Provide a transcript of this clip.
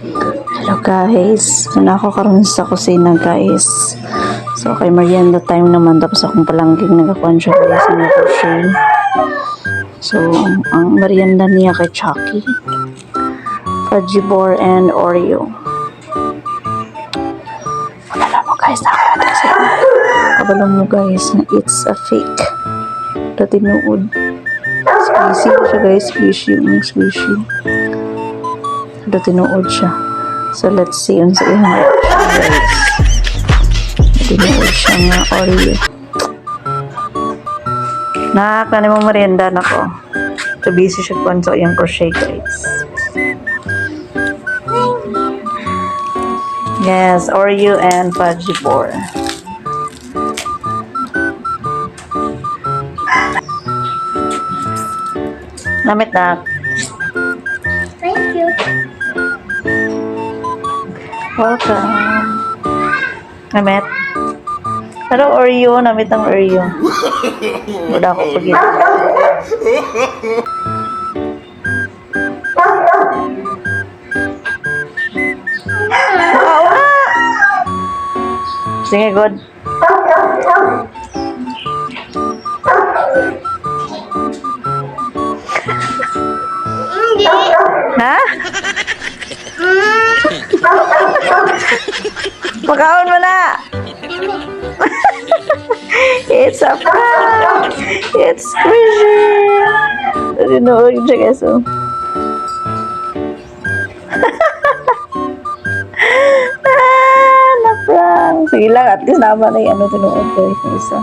Hello guys, ako karon sa kusina guys. So kay merienda time naman, tapos akong palangging nagakuan siya guys ng crochet. So ang merienda niya kay Chucky, Fudgy-Bar and Oreo. Alam mo guys, kabalong mo guys na it's a fake. Tinuod. Squishy siya guys, squishy. Tinuod siya. So let's see unsa iyang reaction guys. Tinuod siya nga Oreo. Nakakani mo merienda nako. So busy siya kung sa iyang crochet guys. Yes, Oreo and Fudgy-Bar. Namit na. Thank you. Welcome. Namit. Pero Oreo, namit ang Oreo. Wala ako pagin. Wow! Sige, good. Ha? Pagkaon mo na! It's a prank! It's squishy! Tinuod siya guys, oh. Na-prank! Sige lang, at least naman ay ano tinuod guys. Isa.